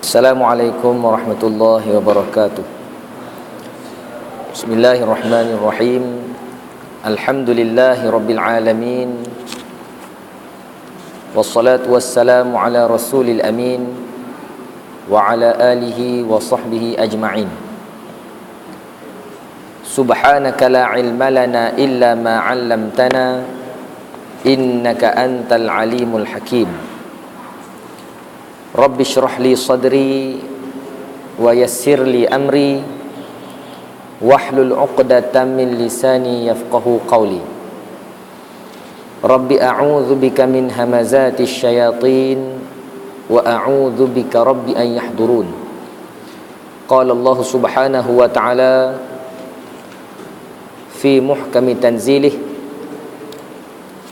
Assalamualaikum warahmatullahi wabarakatuh. Bismillahirrahmanirrahim. Alhamdulillahi rabbil alamin. Wassalatu wassalamu ala rasulil amin wa ala alihi wa sahbihi ajma'in. Subhanaka la ilma lana illa ma 'allamtana innaka antal alimul hakim. Rabbi shrah li sadri wa yassir li amri wahlul 'uqdatam min lisani yafqahu qawli. Rabbi a'udzu bika min hamazatis syayatin wa a'udzu bika rabbi an yahdurun. Qala Allah subhanahu wa ta'ala fi muhkami tanzilih,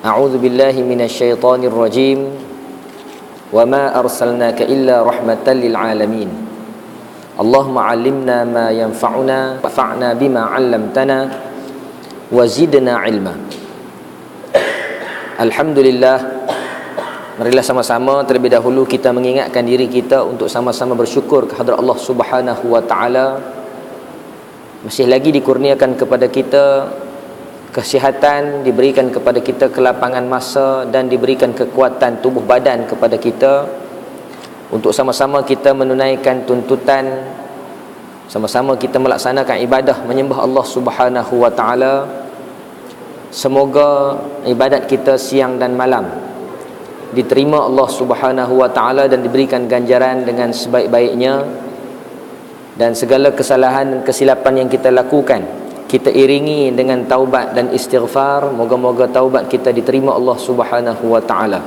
a'udzu billahi minasy syaithanir rajim. Wa ma arsalnaka illa rahmatan lil alamin. Allahumma 'allimna ma yanfa'una wa'fa'na bima 'allamtana wa zidna 'ilma. Alhamdulillah, marilah sama-sama terlebih dahulu kita mengingatkan diri kita untuk sama-sama bersyukur kehadrat Allah Subhanahu wa taala. Masih lagi dikurniakan kepada kita kesihatan, diberikan kepada kita kelapangan masa dan diberikan kekuatan tubuh badan kepada kita untuk sama-sama kita menunaikan tuntutan, sama-sama kita melaksanakan ibadah menyembah Allah Subhanahu wa taala. Semoga ibadat kita siang dan malam diterima Allah Subhanahu wa taala dan diberikan ganjaran dengan sebaik-baiknya, dan segala kesalahan dan kesilapan yang kita lakukan kita iringi dengan taubat dan istighfar. Moga-moga taubat kita diterima Allah Subhanahu wa taala.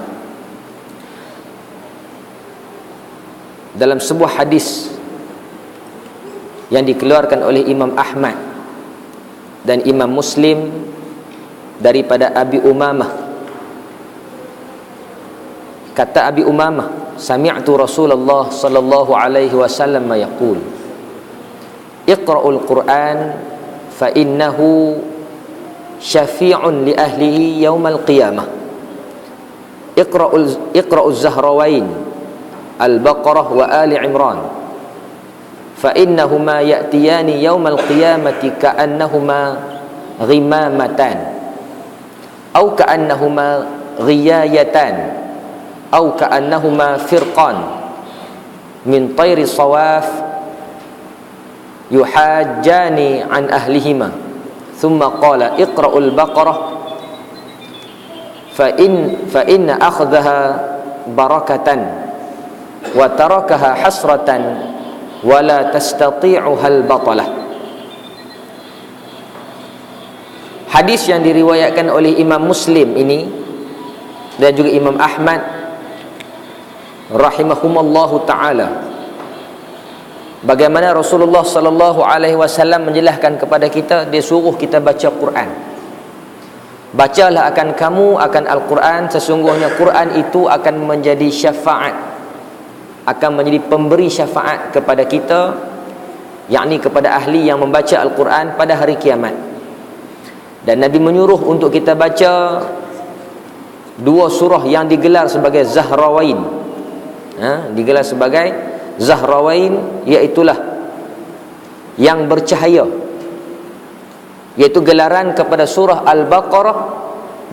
Dalam sebuah hadis yang dikeluarkan oleh Imam Ahmad dan Imam Muslim daripada Abi Umamah, kata Abi Umamah, sami'tu Rasulullah sallallahu alaihi wasallam yaqul, iqra'ul Qur'an fa innahu syafi'un li ahlihi yaumal qiyamah. Iqra'uz Zahrawain Al-Baqarah wa Ali Imran fa innahuma ya'tiyani yaumal qiyamati ka'annahuma ghimamatan aw ka'annahuma ghiyayatan aw ka'annahuma firqan min tayri sawaf yuhajjani an ahlihima. Thumma qala iqra'ul Baqarah fa inna akhdaha barakatan wa tarakaha hasratan wa la tastati'uha al-batalah. Hadis yang diriwayatkan oleh Imam Muslim ini dan juga Imam Ahmad rahimahumallahu taala, bagaimana Rasulullah sallallahu alaihi wasallam menjelaskan kepada kita, dia suruh kita baca Quran. Bacalah akan kamu akan Al-Quran, sesungguhnya Quran itu akan menjadi syafaat, akan menjadi pemberi syafaat kepada kita, yakni kepada ahli yang membaca Al-Quran pada hari kiamat. Dan Nabi menyuruh untuk kita baca dua surah yang digelar sebagai Zahrawain. Digelar sebagai Zahrawain, iaitulah yang bercahaya, iaitu gelaran kepada surah Al-Baqarah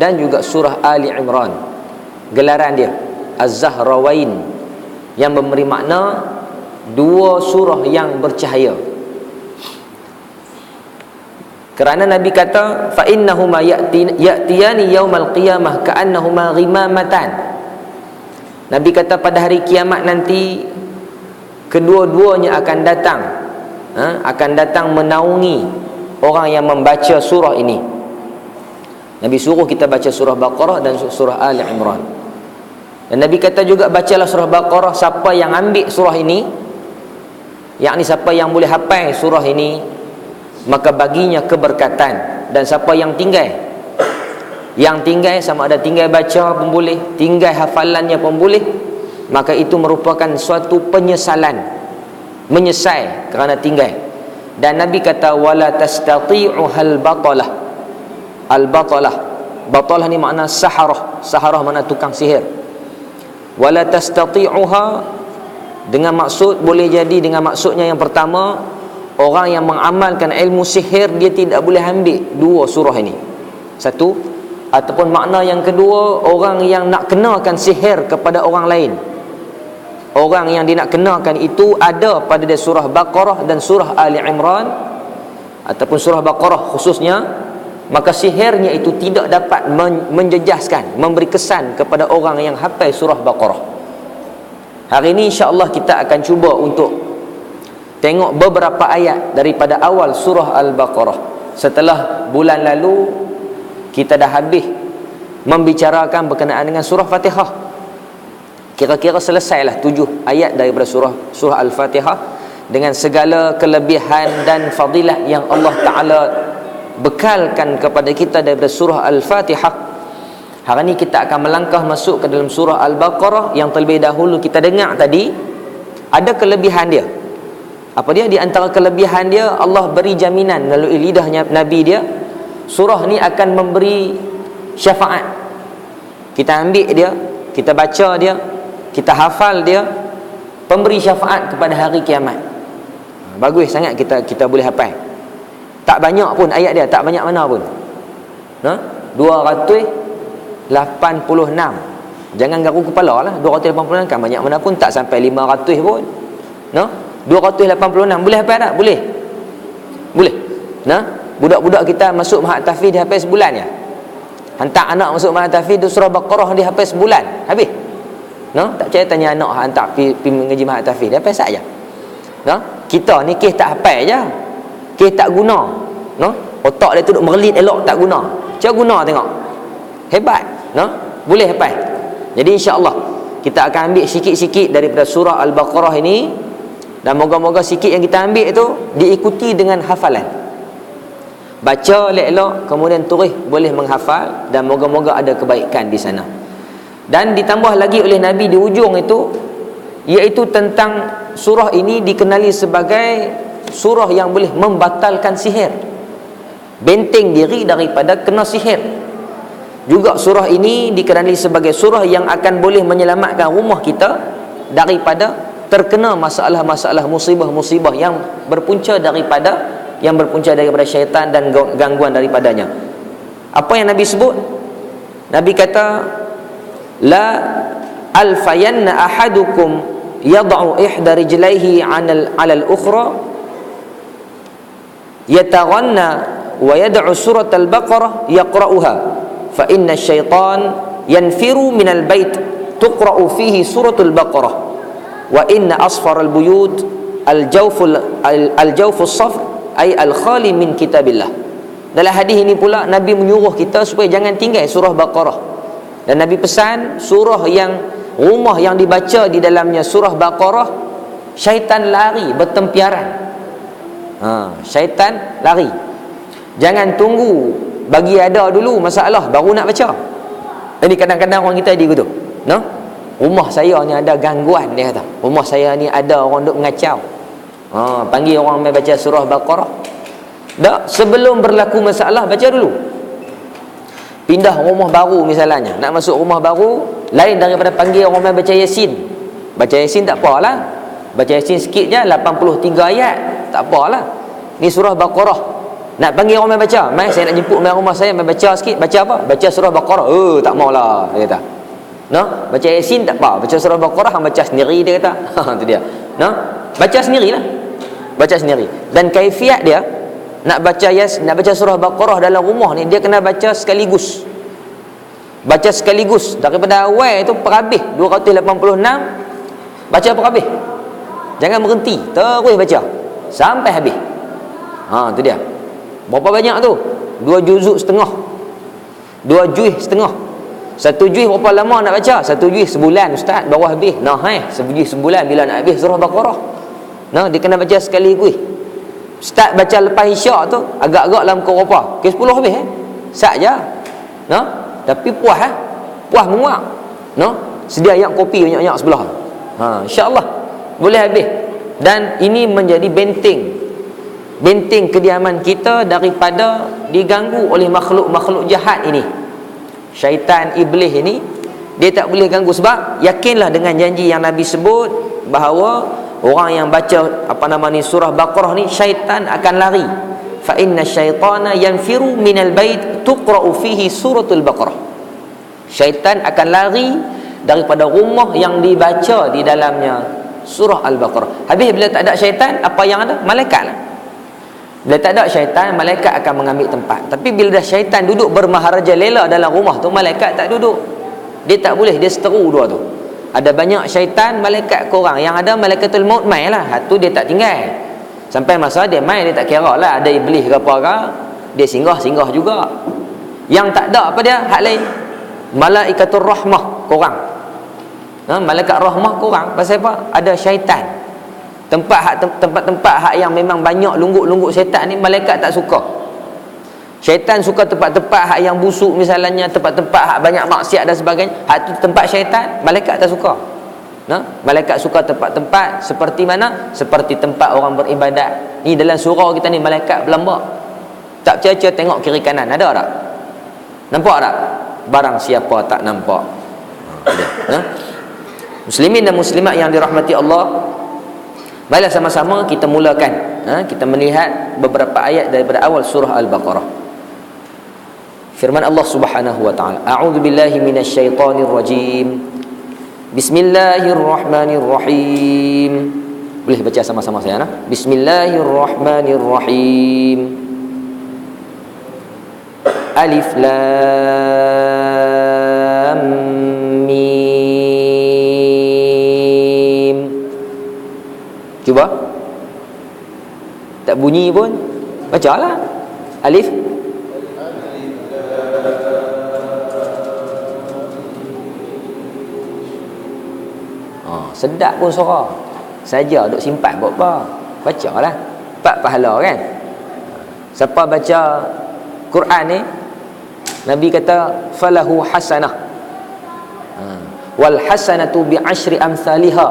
dan juga surah Ali Imran. Gelaran dia Az-Zahrawain, yang memberi makna dua surah yang bercahaya. Kerana Nabi kata fa innahuma ya'tiyani yaumal qiyamah ka'annahuma ghimamatan. Nabi kata pada hari kiamat nanti kedua-duanya akan datang, akan datang menaungi orang yang membaca surah ini. Nabi suruh kita baca surah Baqarah dan surah Ali Imran. Dan Nabi kata juga, bacalah surah Baqarah, siapa yang ambil surah ini, yakni siapa yang boleh hafal surah ini, maka baginya keberkatan. Dan siapa yang tinggal, sama ada tinggal baca pun boleh, tinggal hafalannya pun boleh, maka itu merupakan suatu penyesalan, menyesal kerana tinggal. Dan Nabi kata wala tastati'uhal batalah. Al-batalah, batalah ni makna saharah. Saharah makna tukang sihir. Wala tastati'uha Dengan maksud, boleh jadi dengan maksudnya yang pertama, orang yang mengamalkan ilmu sihir dia tidak boleh ambil dua surah ini. Satu. Ataupun makna yang kedua, orang yang nak kenakan sihir kepada orang lain, orang yang dia nak kenakan itu ada pada dia surah Baqarah dan surah Ali Imran, ataupun surah Baqarah khususnya, maka sihirnya itu tidak dapat menjejaskan, memberi kesan kepada orang yang hafal surah Baqarah. Hari ini insya-Allah kita akan cuba untuk tengok beberapa ayat daripada awal surah Al-Baqarah. Setelah bulan lalu kita dah habis membicarakan berkenaan dengan surah Fatihah. Kira-kira selesailah 7 ayat daripada surah Al-Fatihah dengan segala kelebihan dan fadilah yang Allah Ta'ala bekalkan kepada kita daripada surah Al-Fatihah. Hari ini kita akan melangkah masuk ke dalam surah Al-Baqarah yang terlebih dahulu kita dengar tadi. Ada kelebihan dia. Apa dia? Di antara kelebihan dia, Allah beri jaminan melalui lidahnya Nabi dia, surah ni akan memberi syafaat. Kita ambil dia, kita baca dia, kita hafal dia, pemberi syafaat kepada hari kiamat. Bagus sangat kita boleh hafal. Tak banyak pun ayat dia, tak banyak mana pun. 286. Jangan garu kepala lah. 286 kan banyak mana pun, tak sampai 500 pun. 286 boleh hafal tak? Boleh. Boleh. Budak-budak kita masuk Mahat Tahfiz dia hafal sebulan ya. Hantar anak masuk Mahat Tahfiz tu surah Baqarah dia hafal sebulan. Habis. Tak percaya tanya anak hantar pergi mengaji Mahat Tahfiz, dia hafal saja. Kita ni kes tak hafal je. Kes tak guna. Otak dia tu duk merlin elok tak guna. Cuba guna tengok. Hebat. Boleh hafal. Jadi insya-Allah kita akan ambil sikit-sikit daripada surah Al-Baqarah ini, dan moga-moga sikit yang kita ambil itu diikuti dengan hafalan. Baca elok-elok, kemudian tulis boleh menghafal, dan moga-moga ada kebaikan di sana. Dan ditambah lagi oleh Nabi di ujung itu, iaitu tentang surah ini dikenali sebagai surah yang boleh membatalkan sihir, benteng diri daripada kena sihir. Juga surah ini dikenali sebagai surah yang akan boleh menyelamatkan rumah kita daripada terkena masalah-masalah, musibah-musibah yang berpunca daripada syaitan dan gangguan daripadanya. Apa yang Nabi sebut? Nabi kata, la alfayanna ahadukum yad'u ihda rijlaihi 'ala al-ukhra yataghanna wa yad'u surat al-Baqarah yaqra'uha fa inna asy-syaitan yanfiru min al-bait tuqra'u fihi suratul Baqarah wa inna asfar al-buyut al-jawfus safr ay al-khali min kitabillah. Dalam hadis ini pula Nabi menyuruh kita supaya jangan tinggal surah Baqarah, dan Nabi pesan surah yang rumah yang dibaca di dalamnya surah Baqarah, syaitan lari bertempiaran. Syaitan lari. Jangan tunggu bagi ada dulu masalah baru nak baca. Ini kadang-kadang orang kita gitu. Rumah saya ni ada gangguan, dia kata. Rumah saya ni ada orang duk mengacau. Panggil orang mai baca surah Baqarah. Tak, sebelum berlaku masalah baca dulu. Pindah rumah baru misalnya, nak masuk rumah baru, lain daripada panggil orang mai baca Yasin. Baca Yasin tak apalah. Baca Yasin sikit je, 83 ayat, tak apalah. Ni surah Baqarah. Nak panggil orang mai baca, mai saya nak jemput mai rumah saya mai baca sikit. Baca apa? Baca surah Baqarah. Tak maulah, dia kata. Baca Yasin tak apa, baca surah Baqarah hang baca sendiri, dia kata. Tu dia. Baca sendirilah. Baca sendiri. Dan kaifiat dia nak baca surah Baqarah dalam rumah ni, dia kena baca sekaligus. Baca sekaligus daripada awal itu perhabis 286, baca perhabis. Jangan berhenti, terus baca sampai habis. Tu dia. Berapa banyak tu? 2 juzuk setengah. 2 juih setengah. 1 juih berapa lama nak baca? 1 juih sebulan ustaz, baru habis. Sebulan sebulan bila nak habis surah Baqarah. Dia kena baca sekaligus. Start baca lepas isyak tu agak-agak dalam pukul berapa? Ke 10 habis Sat je. Tapi puas puas menguap. Sedia yang kopi banyak-banyak sebelah. Insya-Allah boleh habis. Dan ini menjadi benteng kediaman kita daripada diganggu oleh makhluk-makhluk jahat ini. Syaitan, iblis ini, dia tak boleh ganggu. Sebab yakinlah dengan janji yang Nabi sebut, bahawa orang yang baca surah Baqarah ni syaitan akan lari. Fa inna syaitana yanfiru minal bait tuqra'u fihi suratul Baqarah. Syaitan akan lari daripada rumah yang dibaca di dalamnya surah Al-Baqarah. Habis bila tak ada syaitan, apa yang ada? Malaikat lah. Bila tak ada syaitan, malaikat akan mengambil tempat. Tapi bila dah syaitan duduk bermaharaja lela dalam rumah tu, malaikat tak duduk. Dia tak boleh, dia seteru dua tu. Ada banyak syaitan, malaikat kurang. Yang ada malaikatul maut main lah. Tu dia tak tinggal. Sampai masa dia main, dia tak kira lah ada iblis ke apa ke, dia singgah-singgah juga. Yang tak ada apa dia? Hak lain. Malaikatul rahmah kurang. Malaikat rahmah kurang. Pasal apa? Ada syaitan. Tempat-tempat hak yang memang banyak lungguk-lungguk syaitan ni, malaikat tak suka. Syaitan suka tempat-tempat hak yang busuk, misalnya tempat-tempat hak banyak maksiat dan sebagainya. Hak tu tempat syaitan, malaikat tak suka. Malaikat suka tempat-tempat seperti mana? Seperti tempat orang beribadat. Ni dalam surau kita ni, malaikat berlambak. Tak percaya tengok kiri kanan, ada tak? Nampak tak? Barang siapa tak nampak. Muslimin dan muslimat yang dirahmati Allah, marilah sama-sama kita mulakan. Kita melihat beberapa ayat daripada awal surah Al-Baqarah. Firman Allah Subhanahu wa taala, a'udzu billahi minasyaitonir rajim. Bismillahirrahmanirrahim. Boleh baca sama-sama saya, Bismillahirrahmanirrahim. Alif lam mim. Cuba. Tak bunyi pun. Bacalah. Alif. Sedap pun suara. Saja duk simpan buat apa? Bacalah. 4 pahala kan? Siapa baca Quran ni, Nabi kata falahu hasanah. Wal hasanatu bi asyri amsalihha.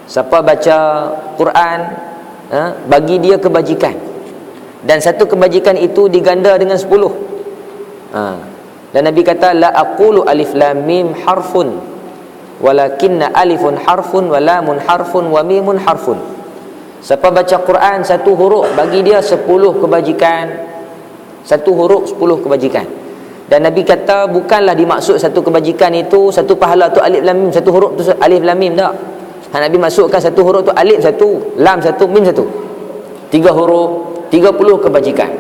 Siapa baca Quran, bagi dia kebajikan. Dan satu kebajikan itu diganda dengan 10. Dan Nabi kata la aqulu alif lam mim harfun walakinna alifun harfun wa lamun harfun wa mimun harfun. Siapa baca Quran satu huruf, bagi dia 10 kebajikan. Satu huruf 10 kebajikan. Dan Nabi kata bukanlah dimaksud satu kebajikan itu, satu pahala tu alif lam mim, satu huruf tu alif lam mim, tak. Nabi masukkan satu huruf tu alif satu, lam satu, mim satu. 3 huruf, 30 kebajikan.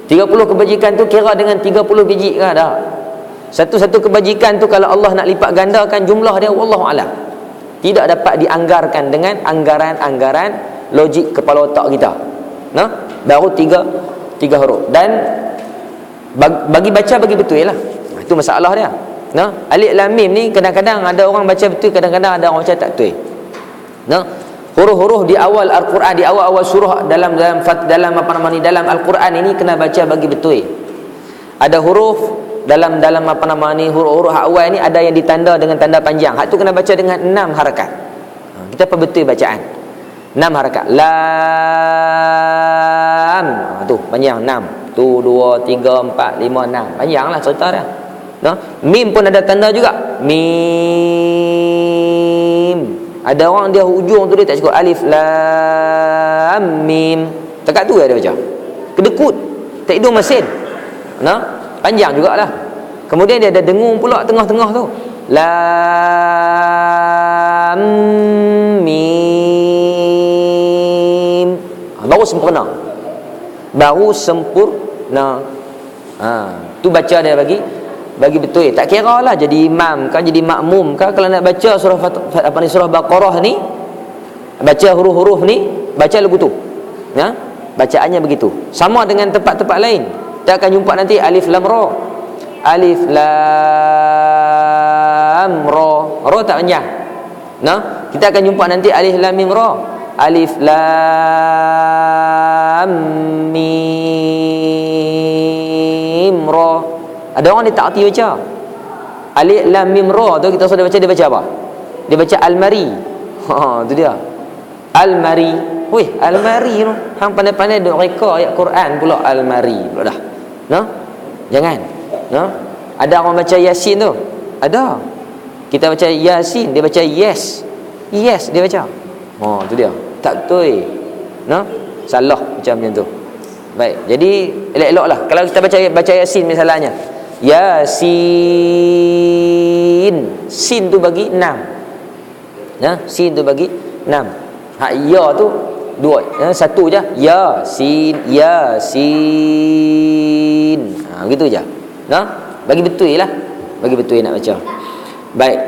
30 kebajikan tu kira dengan 30 biji ke dah. Satu-satu kebajikan tu kalau Allah nak lipat gandakan jumlah dia, wallahu a'lam, tidak dapat dianggarkan dengan anggaran-anggaran logik kepala otak kita. Baru 3 huruf. Dan bagi baca bagi betul lah. Itu masalah dia. Alif lam mim ni kadang-kadang ada orang baca betul, kadang-kadang ada orang baca tak betul. Huruf-huruf di awal Al-Quran, di awal-awal surah dalam Al-Quran ini kena baca bagi betul. Ada huruf dalam huruf-huruf awal ni ada yang ditanda dengan tanda panjang. Hak tu kena baca dengan 6 harakat. Kita perbetul bacaan. 6 harakat. Lam. Tu panjang 6. Tu 2 3 4 5 6. Panjanglah cerita dia. Mim pun ada tanda juga. Mim. Ada orang dia hujung tu dia tak cukup alif lam mim. Dekat tu dia baca. Kedekut. Tak hidung mesin. Panjang jugalah. Kemudian dia ada dengung pula tengah-tengah tu. Lam mim. Baru sempurna. Tu baca dia bagi betul. Tak kira lah jadi imam kan, jadi makmum kan, kalau nak baca surah Baqarah ni, baca huruf-huruf ni, baca lagu tu. Bacaannya begitu. Sama dengan tempat-tempat lain. Kita akan jumpa nanti alif lam ra. Alif lam ra. Ra tak panjang. Kita akan jumpa nanti alif lam mim ra. Alif lam mim ra. Ada orang dia tak erti baca. Alif lam mim ra tu kita sudah baca, dia baca apa? Dia baca al-mari. Tu dia. Al-mari. Weh, al-mari tu. Hang pandai-pandai duk reka ayat Quran pula al-mari pula dah. Jangan. Ada orang baca Yasin tu. Ada. Kita baca Yasin, dia baca yes. Yes, dia baca. Oh, tu dia. Tak betul. No? Salah macam tu. Baik. Jadi elok-eloklah kalau kita baca Yasin misalnya. Yasin. Sin tu bagi 6. Ya, sin tu bagi 6. Hak ya tu 2. Satu je. Yasin, Yasin. Begitu je. Nah, bagi betul lah. Bagi betul nak baca. Baik.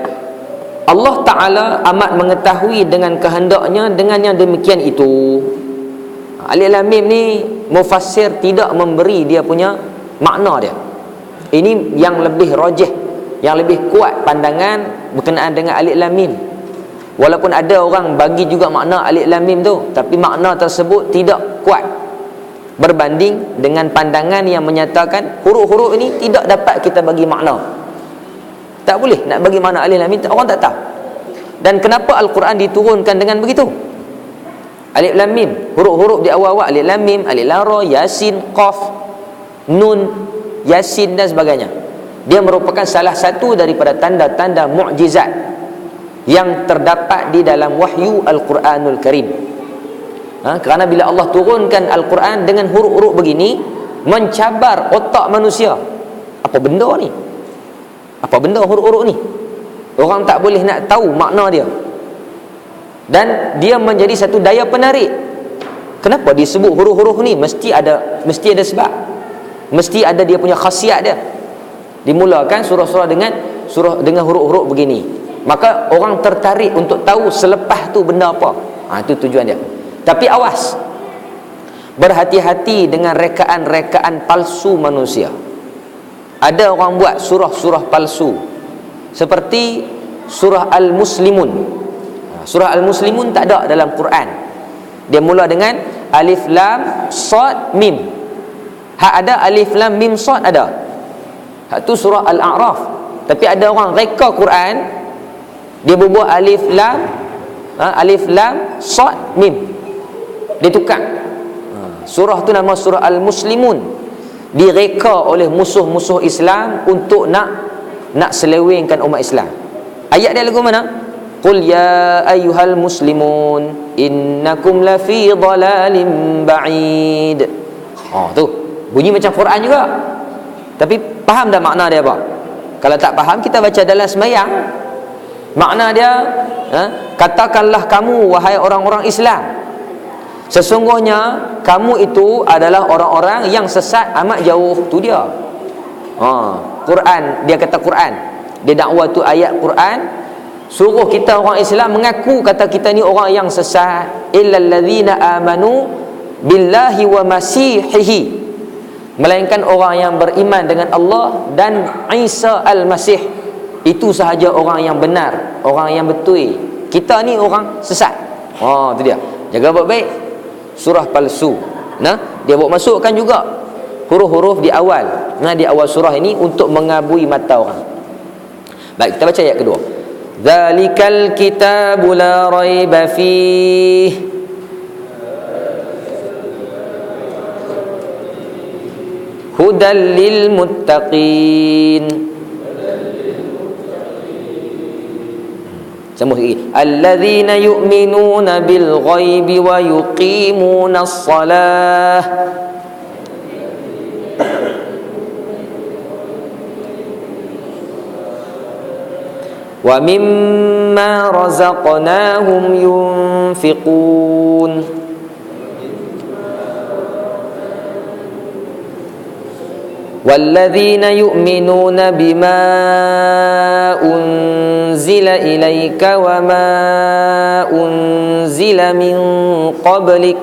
Allah Ta'ala amat mengetahui dengan kehendaknya dengan yang demikian itu. Alif Lam Mim ni mufassir tidak memberi dia punya makna dia. Ini yang lebih rajih, yang lebih kuat pandangan berkenaan dengan Alif Lam Mim. Walaupun ada orang bagi juga makna Alif Lam Mim tu, tapi makna tersebut tidak kuat berbanding dengan pandangan yang menyatakan huruf-huruf ini tidak dapat kita bagi makna. Tak boleh nak bagi makna Alif Lam Mim, orang tak tahu. Dan kenapa Al-Quran diturunkan dengan begitu? Alif Lam Mim, huruf-huruf di awal-awal, Alif Lam Mim, Alif Lam Ra, Yasin, Qaf, Nun, Yasin dan sebagainya. Dia merupakan salah satu daripada tanda-tanda mukjizat yang terdapat di dalam wahyu Al-Quranul Karim. Kerana bila Allah turunkan Al-Quran dengan huruf-huruf begini, mencabar otak manusia. Apa benda ni? Apa benda huruf-huruf ni? Orang tak boleh nak tahu makna dia. Dan dia menjadi satu daya penarik. Kenapa disebut huruf-huruf ni? Mesti ada sebab. Mesti ada dia punya khasiat dia. Dimulakan surah-surah dengan huruf-huruf begini. Maka orang tertarik untuk tahu selepas tu benda apa. Itu tujuan dia. Tapi awas, berhati-hati dengan rekaan-rekaan palsu manusia. Ada orang buat surah-surah palsu, seperti surah Al-Muslimun. Surah Al-Muslimun tak ada dalam Quran. Dia mula dengan Alif Lam Sad Mim. Hak ada Alif Lam Mim Sad ada. Hak tu surah Al-A'raf. Tapi ada orang reka Quran, dia berbuat Alif Lam Sad Mim. Dia tukar. Surah tu nama surah Al-Muslimun. Direka oleh musuh-musuh Islam untuk nak selewengkan umat Islam. Ayat dia lagu mana? Qul ya ayyuhal muslimun innakum lafi dhalalin ba'id. Tu bunyi macam Quran juga. Tapi faham tak makna dia apa? Kalau tak faham, kita baca dalam sembahyang. Makna dia, katakanlah kamu wahai orang-orang Islam, sesungguhnya kamu itu adalah orang-orang yang sesat amat jauh. Tu dia. Quran, dia kata Quran. Dia dakwa tu ayat Quran. Suruh kita orang Islam mengaku kata kita ni orang yang sesat. Illal ladzina amanu billahi wa masihihi. Melainkan orang yang beriman dengan Allah dan Isa Al-Masih. Itu sahaja orang yang benar, orang yang betul. Kita ni orang sesat. Tu dia. Jaga baik-baik surah palsu. Dia buat masukkan juga huruf-huruf di awal. Di awal surah ini untuk mengabui mata orang. Baik, kita baca ayat kedua. Dzalikal kitabu la raiba fihi hudal lil muttaqin. Sambung lagi. Alladzina yu'minuna bil ghaibi wa yuqimunas shalah wa mimma razaqnahum yunfiqun. Walladzina yu'minuna bima unzila ilaika wa ma unzila min qablik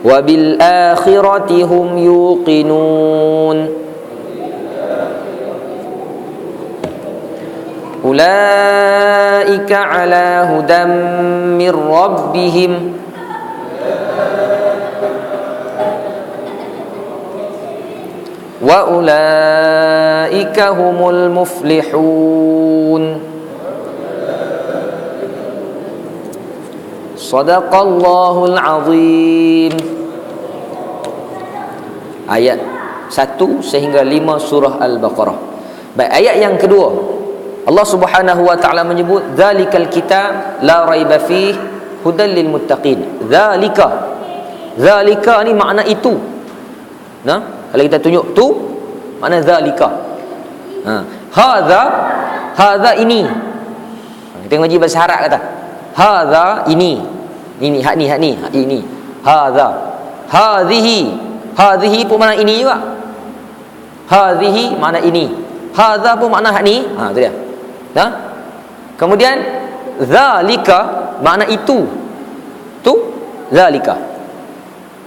wa bil akhirati hum yuqinun. Ulaika ala hudam min rabbihim wa ulaika humul muflihun. Sadaqallahul azim. Ayat 1 sehingga 5 surah Al-Baqarah. Baik, ayat yang kedua, Allah Subhanahu wa taala menyebut zalikal kitab la raiba fihi hudal lil muttaqin. Zalika ni makna itu. Nah, kalau kita tunjuk tu makna zalika. Hadza ini. Kita ngaji bahasa Arab kata hadza ini hak ni ini. Hadza hadhihi pun makna ini juga. Hadhihi makna ini. Hadza pun makna hak ni. Tu dia. Nah. Kemudian zalika makna itu. Tu zalika.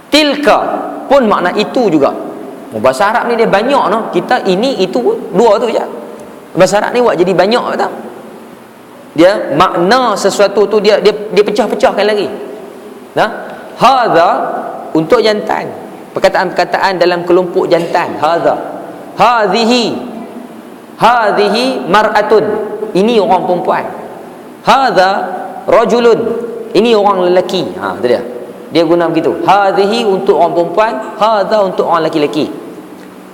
Tilka pun makna itu juga. Bahasa Arab ni dia banyak no. Kita ini itu dua tu je. Bahasa Arab ni buat jadi banyak tak? Dia makna sesuatu tu dia pecah-pecahkan lagi. Nah, hadza untuk jantan. Perkataan-perkataan dalam kelompok jantan. Hadza. Hadhihi mar'atun. Ini orang perempuan. Hadza rajulun. Ini orang lelaki. Tu dia. Dia guna begitu. Hadhihi untuk orang perempuan, hadza untuk orang lelaki.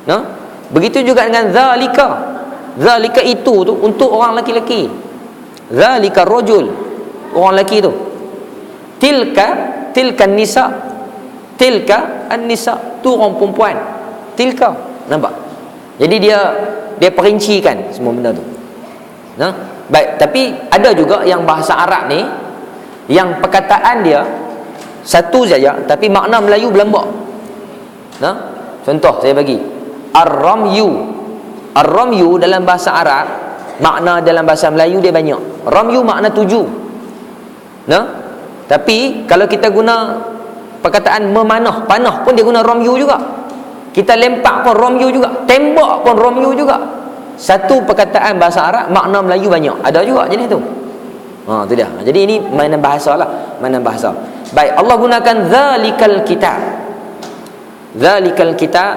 Nah, begitu juga dengan zalika. Zalika itu tu untuk orang lelaki. Zalika rajul, orang lelaki tu. Tilka nisa. Tilka an-nisa, tu orang perempuan. Tilka. Nampak? Jadi dia perincikan semua benda tu. Nah, baik, tapi ada juga yang bahasa Arab ni yang perkataan dia satu saja tapi makna Melayu berlambak. Nah, contoh saya bagi. Ar-ramyu dalam bahasa Arab, makna dalam bahasa Melayu dia banyak. Ramyu makna tuju. Nah, tapi kalau kita guna perkataan memanah, panah pun dia guna ramyu juga. Kita lempak pun ramyu juga, tembak pun ramyu juga. Satu perkataan bahasa Arab makna Melayu banyak. Ada juga jenis tu. Tu dia. Jadi ini mainan bahasa lah, mainan bahasa. Baik, Allah gunakan zalikal kitab. Zalikal kitab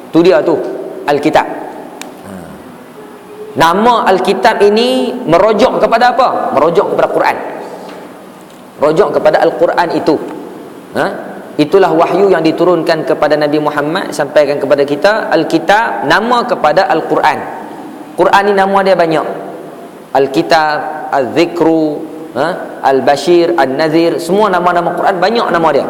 tu dia tu, Alkitab. Nama Alkitab ini merujuk kepada apa? Merujuk kepada Quran. Merujuk kepada Al-Quran itu. Itulah wahyu yang diturunkan kepada Nabi Muhammad, sampaikan kepada kita. Alkitab nama kepada Al-Quran. Quran ni nama dia banyak. Alkitab, Al-Zikru, Al-Bashir, Al-Nazir, semua nama-nama Quran banyak nama dia.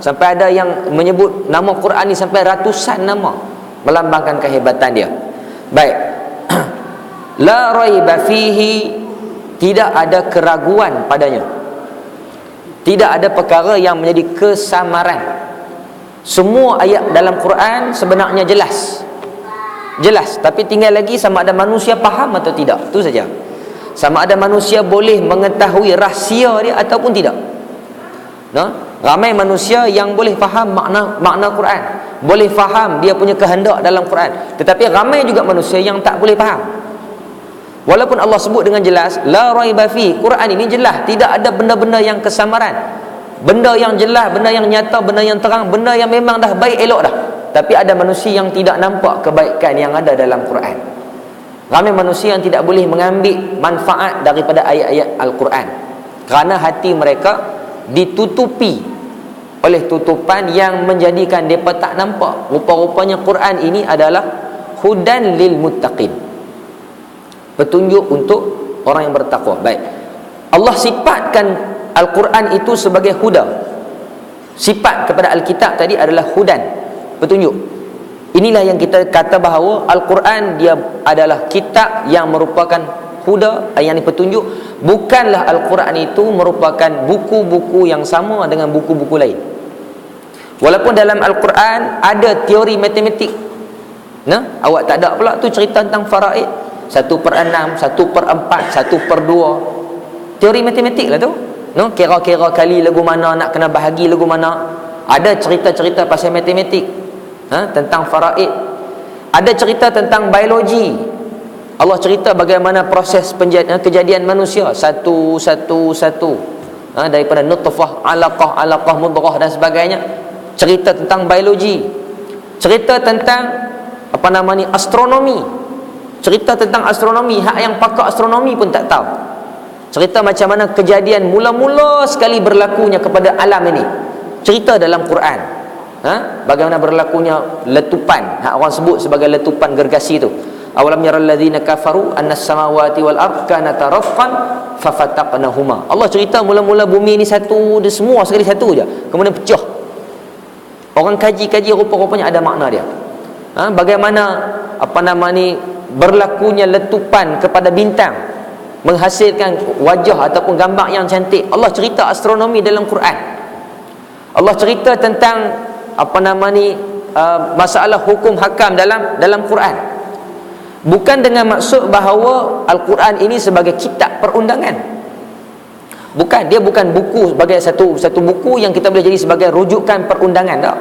Sampai ada yang menyebut nama Quran ni sampai ratusan nama, melambangkan kehebatan dia. Baik. La raiba fihi, tidak ada keraguan padanya. Tidak ada perkara yang menjadi kesamaran. Semua ayat dalam Quran sebenarnya jelas. Jelas, tapi tinggal lagi sama ada manusia faham atau tidak. Itu saja. Sama ada manusia boleh mengetahui rahsia dia ataupun tidak. Ramai manusia yang boleh faham makna Quran, boleh faham dia punya kehendak dalam Quran, tetapi ramai juga manusia yang tak boleh faham. Walaupun Allah sebut dengan jelas la raiba fi, Quran ini jelas, tidak ada benda-benda yang kesamaran, benda yang jelas, benda yang nyata, benda yang terang, benda yang memang dah baik elok dah. Tapi ada manusia yang tidak nampak kebaikan yang ada dalam Quran. Ramai manusia yang tidak boleh mengambil manfaat daripada ayat-ayat Al-Quran kerana hati mereka ditutupi oleh tutupan yang menjadikan mereka tak nampak. Rupa-rupanya Quran ini adalah hudan lil muttaqin, petunjuk untuk orang yang bertakwa. Baik, Allah sifatkan Al-Quran itu sebagai huda. Sifat kepada Alkitab tadi adalah hudan, petunjuk. Inilah yang kita kata bahawa Al-Quran dia adalah kitab yang merupakan huda, yang petunjuk. Bukanlah Al-Quran itu merupakan buku-buku yang sama dengan buku-buku lain. Walaupun dalam Al-Quran ada teori matematik. Awak tak ada pula tu cerita tentang faraid 1/6, 1/4, 1/2. Teori matematik lah tu. Kira-kira kali lagu mana, nak kena bahagi lagu mana. Ada cerita-cerita pasal matematik, tentang faraid. Ada cerita tentang biologi. Allah cerita bagaimana proses kejadian manusia satu daripada nutfah, alaqah, mudghah dan sebagainya. Cerita tentang biologi. Cerita tentang astronomi. Cerita tentang astronomi, hak yang pakar astronomi pun tak tahu. Cerita macam mana kejadian mula-mula sekali berlakunya kepada alam ini. Cerita dalam Quran. Bagaimana berlakunya letupan, orang sebut sebagai letupan gergasi itu. Awalam yaral ladzina kafaru annas samawati wal ard kanata raffan fafataqnahuma. Allah cerita mula-mula bumi ni satu, dia semua sekali satu je, kemudian pecah. Orang kaji-kaji rupa-rupanya ada makna dia. Bagaimana berlakunya letupan kepada bintang menghasilkan wajah ataupun gambar yang cantik. Allah cerita astronomi dalam Quran. Allah cerita tentang masalah hukum hakam dalam Quran. Bukan dengan maksud bahawa Al-Quran ini sebagai kitab perundangan. Bukan, dia bukan buku sebagai satu buku yang kita boleh jadi sebagai rujukan perundangan, tak.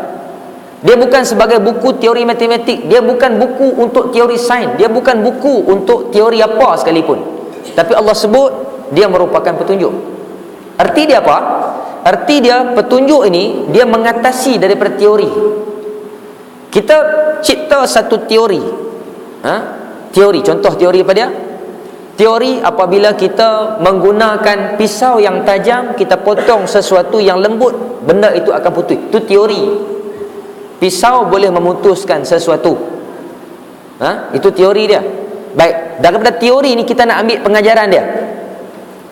Dia bukan sebagai buku teori matematik, dia bukan buku untuk teori sains, dia bukan buku untuk teori apa sekalipun. Tapi Allah sebut dia merupakan petunjuk. Arti dia apa? Arti dia petunjuk ini dia mengatasi daripada teori. Kita cipta satu teori. Teori, contoh teori apa dia? Teori apabila kita menggunakan pisau yang tajam, kita potong sesuatu yang lembut, benda itu akan putus. Itu teori. Pisau boleh memutuskan sesuatu. Itu teori dia. Baik, daripada teori ni kita nak ambil pengajaran dia.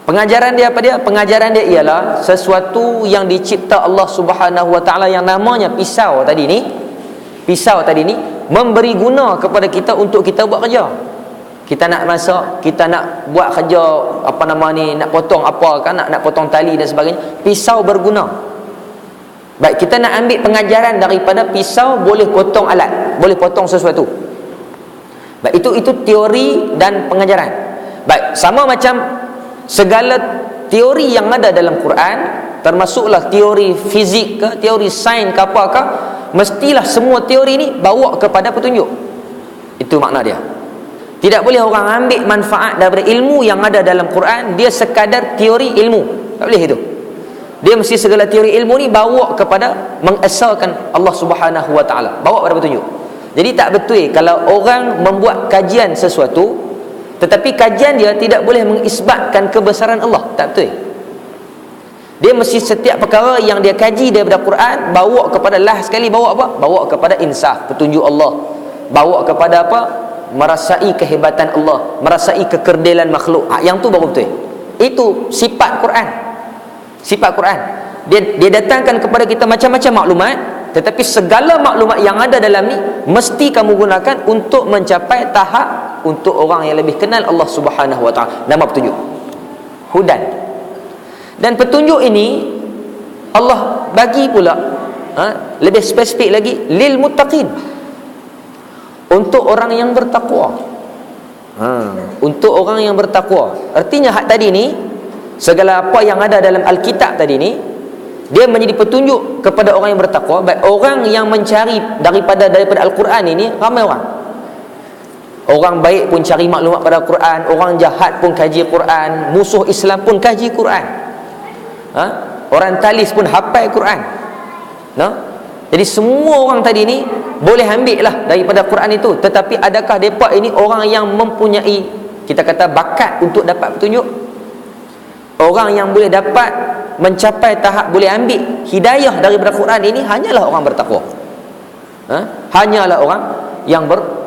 Pengajaran dia apa dia? Pengajaran dia ialah sesuatu yang dicipta Allah Subhanahu Wa Taala yang namanya pisau tadi ni. Pisau tadi ni memberi guna kepada kita untuk kita buat kerja. Kita nak masak, kita nak buat kerja nak potong apa kan, nak potong tali dan sebagainya. Pisau berguna. Baik, kita nak ambil pengajaran daripada pisau boleh potong alat, boleh potong sesuatu. Baik, itu teori dan pengajaran. Baik, sama macam segala teori yang ada dalam Quran, termasuklah teori fizik ke, teori sains ke apakah, mestilah semua teori ni bawa kepada petunjuk. Itu makna dia. Tidak boleh orang ambil manfaat daripada ilmu yang ada dalam Quran, dia sekadar teori ilmu. Tak boleh itu. Dia mesti segala teori ilmu ni bawa kepada mengesahkan Allah Subhanahu Wa Taala, bawa kepada petunjuk. Jadi tak betul kalau orang membuat kajian sesuatu tetapi kajian dia tidak boleh mengisbatkan kebesaran Allah. Tak betul. Dia mesti setiap perkara yang dia kaji daripada Quran bawa kepada sekali bawa apa? Bawa kepada insaf, petunjuk Allah. Bawa kepada apa? Merasai kehebatan Allah, merasai kekerdilan makhluk. Yang tu baru betul. Itu sifat Quran. Sifat Quran. Dia datangkan kepada kita macam-macam maklumat, tetapi segala maklumat yang ada dalam ni mesti kamu gunakan untuk mencapai tahap untuk orang yang lebih kenal Allah Subhanahu Wa Taala. Nama petunjuk hudan. Dan petunjuk ini Allah bagi pula lebih spesifik lagi lil muttaqin, untuk orang yang bertakwa. Untuk orang yang bertakwa. Artinya hak tadi ni, segala apa yang ada dalam Alkitab tadi ni, dia menjadi petunjuk kepada orang yang bertakwa. Baik, orang yang mencari daripada Al-Quran ini ramai orang. Orang baik pun cari maklumat pada Al-Quran, orang jahat pun kaji Quran, musuh Islam pun kaji Quran. Orang talis pun hafal Quran. Jadi semua orang tadi ni boleh ambil lah daripada Quran itu. Tetapi adakah mereka ini orang yang mempunyai, kita kata, bakat untuk dapat petunjuk? Orang yang boleh dapat mencapai tahap boleh ambil hidayah daripada Quran ini hanyalah orang bertakwa. Hanyalah orang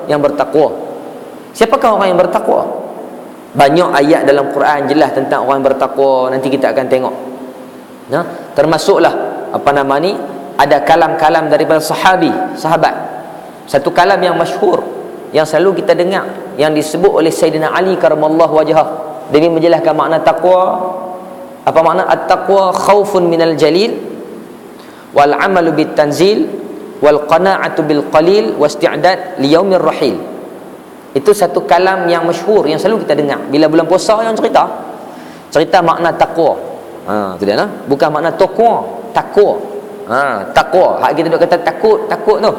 yang bertakwa. Siapakah orang yang bertakwa? Banyak ayat dalam Quran jelas tentang orang yang bertakwa. Nanti kita akan tengok. Termasuklah ada kalam-kalam daripada sahabat. Satu kalam yang masyhur yang selalu kita dengar, yang disebut oleh Sayyidina Ali karamallahu wajhah. Dia menjelaskan makna takwa. Apa makna at-taqwa? Khaufun minal jalil wal amalu bit tanzil wal qana'atu bil qalil wasti'dad li yaumir rahil. Itu satu kalam yang masyhur yang selalu kita dengar bila bulan puasa, yang cerita makna takwa. Itu dia nah. Bukan makna takwa. Takwa. Hak kita duk kata takut tu.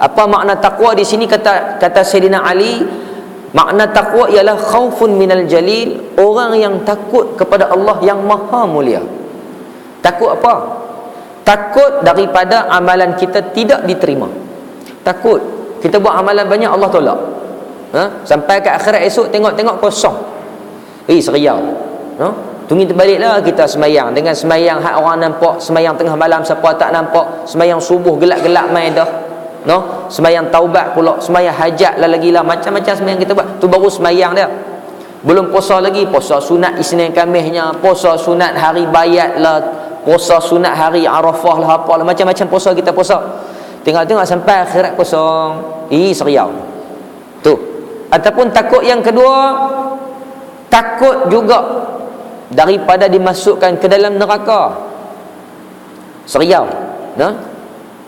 Apa makna takwa di sini? Kata Sayyidina Ali, makna takwa ialah khaufun minal jalil, orang yang takut kepada Allah yang maha mulia. Takut apa? Takut daripada amalan kita tidak diterima. Takut kita buat amalan banyak, Allah tolak. Sampai ke akhirat esok tengok kosong. Seriau. Tunggu terbaliklah kita semayang. Dengan semayang hak orang nampak, semayang tengah malam siapa tak nampak, semayang subuh gelap-gelap main dah. No, semayang taubat pula, semayang hajat lah lagi lah, macam-macam semayang kita buat. Tu baru semayang dia. Belum puasa lagi, puasa sunat Isnin Khamishnya, puasa sunat hari bayat lah, puasa sunat hari Arafah lah, apalah, macam-macam puasa kita puasa. Tengok-tengok sampai akhirat kosong. Seriau. Tu. Ataupun takut yang kedua, takut juga daripada dimasukkan ke dalam neraka. Seriau. Nah?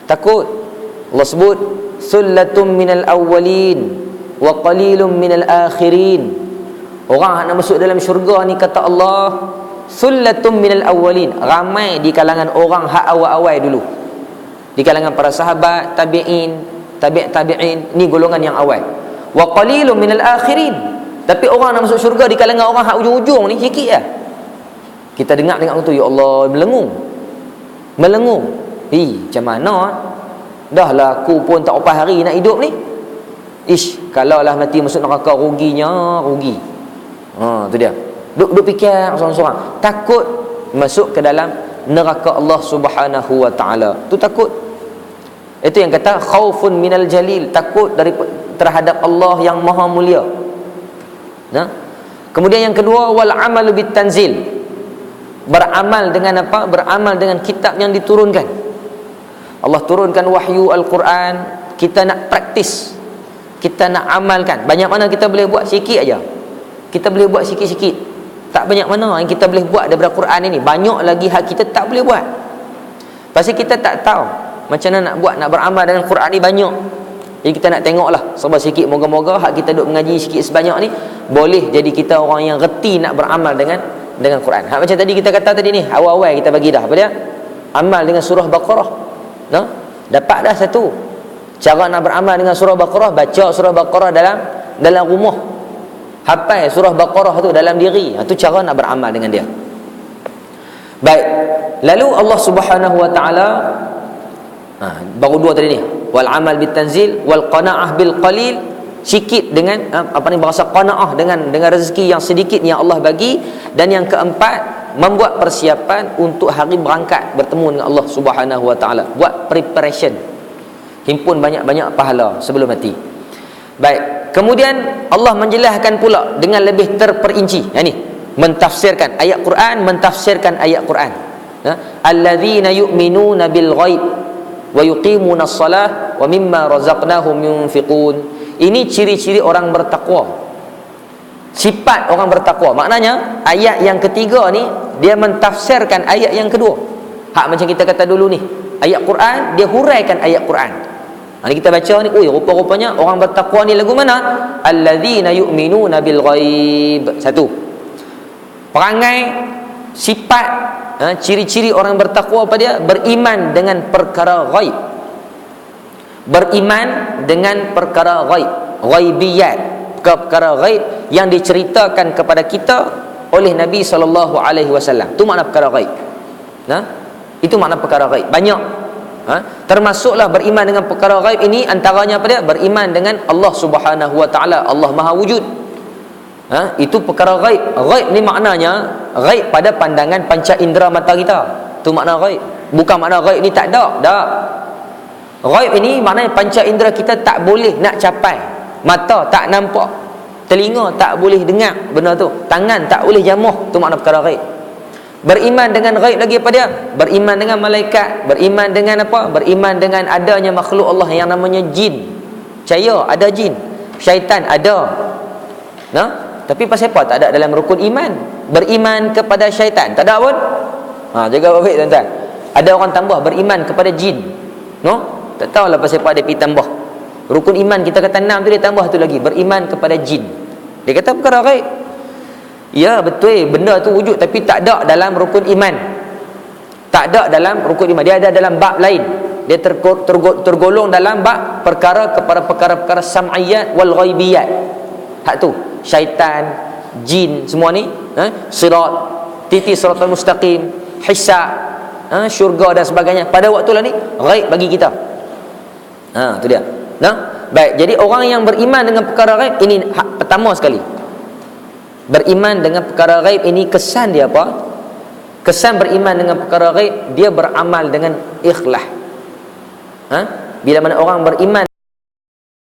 Takut. Allah sebut sullatum minal awwalin wa qalilum minal akhirin. Orang nak masuk dalam syurga ni kata Allah, sullatum minal awwalin, ramai di kalangan orang hak awal-awal dulu, di kalangan para sahabat, tabi'in, tabi'in, ni golongan yang awal. Wa qalilum minal akhirin, tapi orang nak masuk syurga di kalangan orang hak ujung-ujung ni sikit lah. Kita dengar tu, ya Allah, melengung. Macam mana? Dah lah aku pun tak berapa hari nak hidup ni. Kalau lah mati masuk neraka, ruginya rugi. Tu dia. Duk fikir seorang-seorang, takut masuk ke dalam neraka Allah Subhanahu wa taala. Tu takut. Itu yang kata khaufun minal jalil, takut terhadap Allah yang maha mulia. Nah. Kemudian yang kedua, wal amalu bit tanzil. Beramal dengan apa? Beramal dengan kitab yang diturunkan. Allah turunkan wahyu Al-Quran, kita nak praktis, kita nak amalkan. Banyak mana kita boleh buat? Sikit aja. Kita boleh buat sikit-sikit. Tak banyak mana yang kita boleh buat daripada Quran ini. Banyak lagi hak kita tak boleh buat. Pasal kita tak tahu macam mana nak buat, nak beramal dengan Quran ni banyak. Jadi kita nak tengoklah serba sikit, moga-moga hak kita duk mengaji sikit sebanyak ni boleh jadi kita orang yang reti nak beramal dengan Quran. Hak macam tadi kita kata tadi ni, awal-awal kita bagi dah apa dia? Amal dengan surah Baqarah. No? Dapat dah satu. Cara nak beramal dengan surah Baqarah, baca surah Baqarah dalam rumah. Hafal surah Baqarah tu dalam diri. Itu cara nak beramal dengan dia. Baik. Lalu Allah Subhanahu wa taala baru dua tadi ni. Wal amal bit tanzil wal qanaah bil qalil, sikit dengan bahasa qanaah dengan rezeki yang sedikit yang Allah bagi. Dan yang keempat, membuat persiapan untuk hari berangkat bertemu dengan Allah Subhanahu wa taala. Buat preparation. Himpun banyak-banyak pahala sebelum mati. Baik. Kemudian Allah menjelaskan pula dengan lebih terperinci. Yang ni, mentafsirkan ayat Quran, mentafsirkan ayat Quran. Alladzina yu'minuna bil ghaib wa yuqimuna as-salah wa mimma razaqnahum yunfiqun. Ini ciri-ciri orang bertakwa. Sifat orang bertakwa. Maknanya ayat yang ketiga ni dia mentafsirkan ayat yang kedua. Hak macam kita kata dulu ni, ayat Quran dia huraikan ayat Quran. Ni kita baca ni, rupa-rupanya orang bertakwa ni lagu mana? Alladzina yu'minuna bil ghaib. Satu. Perangai, sifat, ciri-ciri orang bertakwa apa dia? Beriman dengan perkara ghaib. Beriman dengan perkara ghaib, ghaibiyat, perkara ghaib yang diceritakan kepada kita oleh Nabi SAW. Itu makna perkara ghaib. Itu makna perkara ghaib. Banyak. Termasuklah beriman dengan perkara ghaib ini, antaranya apa dia? Beriman dengan Allah Subhanahu wa taala, Allah Maha Wujud. Itu perkara ghaib. Ghaib ni maknanya ghaib pada pandangan panca indera mata kita. Itu makna ghaib. Bukan makna ghaib ni tak ada. Tak. Ghaib ini maknanya panca indera kita tak boleh nak capai. Mata tak nampak, telinga tak boleh dengar benda tu, tangan tak boleh jamuh. Tu makna perkara ghaib. Beriman dengan ghaib lagi apa dia? Beriman dengan malaikat, beriman dengan apa? Beriman dengan adanya makhluk Allah yang namanya jin. Percaya ada jin. Syaitan ada. Tapi pasal apa tak ada dalam rukun iman? Beriman kepada syaitan tak ada pun. Jaga baik tuan-tuan. Ada orang tambah beriman kepada jin. Tak tahulah pasal apa dia pergi tambah. Rukun iman kita kata 6 tu, dia tambah tu lagi, beriman kepada jin. Dia kata perkara ghaib. Ya betul, benda tu wujud tapi tak ada dalam rukun iman. Tak ada dalam rukun iman. Dia ada dalam bab lain. Dia tergolong dalam bab perkara kepada perkara-perkara sam'iyat wal ghaibiyat. Hak tu, syaitan, jin, semua ni, sirat, titi siratal mustaqim, hisab, syurga dan sebagainya. Pada waktu lah ni ghaib bagi kita. Tu dia. Baik, jadi orang yang beriman dengan perkara ghaib ini pertama sekali. Beriman dengan perkara ghaib ini kesan dia apa? Kesan beriman dengan perkara ghaib, dia beramal dengan ikhlas. Bila mana orang beriman